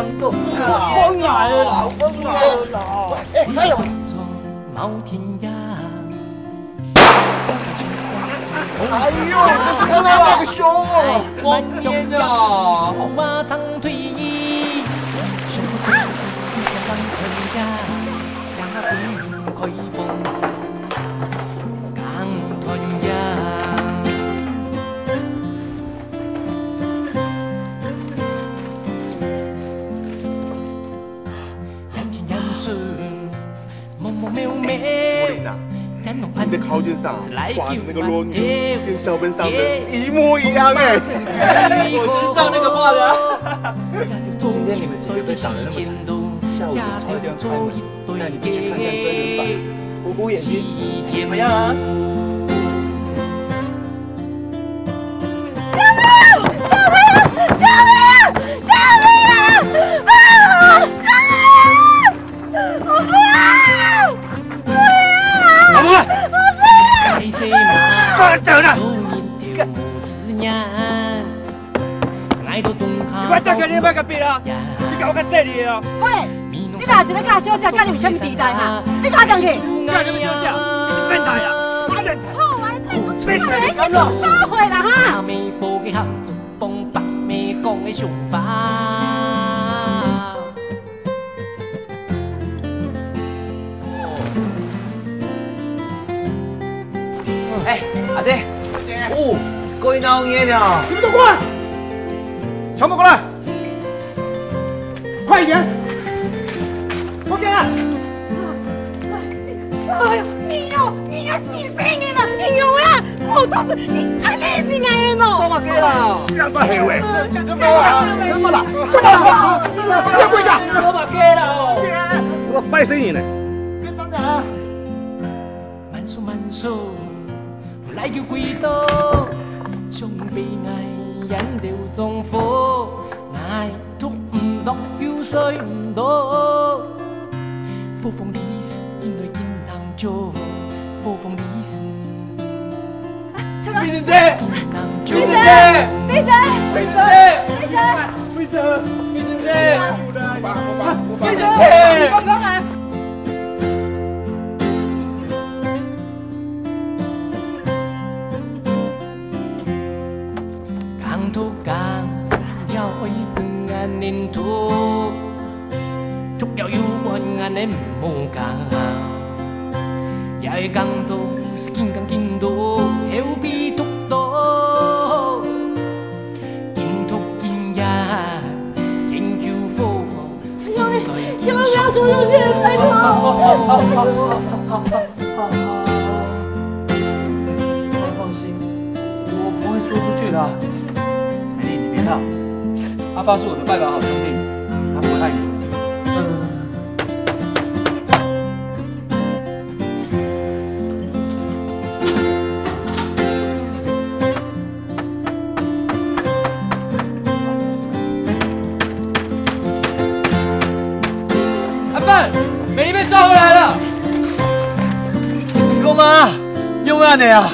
你够疯来了，疯来了！哎呦！冒天涯。哎呦，这是刚才那个熊哦！光天呀！我长腿衣，手推长腿呀，我可以蹦港团呀。人天人顺，梦梦渺渺。你的考卷上画的那个裸女跟小本上的一模一样哎！我就是照那个画的。今天你们几个被赏得那么惨，下午就超一定要开门，带你们去看看真人版，补补眼睛，怎么样啊？你我再叫你买个笔啊！你搞我较细腻哦。喂，你哪一个假小姐，甲你有啥物地带嘛？你打上去！干什么小姐？你是变态啊！好玩，变态是做啥货啦哈？美报嘅合作帮北美讲嘅想法。哎，阿姐，哦，过闹热了，你们都过来，全部过来，快一点，快点！哎呀，你要死死你了，你有呀？我倒是你太开心了嘛！做乜嘅啦？两把黑尾，怎么了？怎么了？怎么了？要跪下！做乜嘅啦？我拜谁你呢？别当然。慢速慢速。来叫几多，上悲哀忍了丈夫，挨捉唔落，要睡唔到。呼風理事，見對見難做，呼風理事。美珍姐，美珍姐，美珍，美珍姐，美珍，美珍，美珍姐，美珍姐，我講啊。年土，足有要運眼你唔好講，也係講到是見講見到，後邊讀到，見讀見人，見叫火火。師兄，你千萬不要說出去，拜託。好，放心，我不会说出去的。美丽，你别闹。阿发是我的拜把好兄弟，他不会害你。阿范，美丽被抓回来了。够吗？用啊你啊！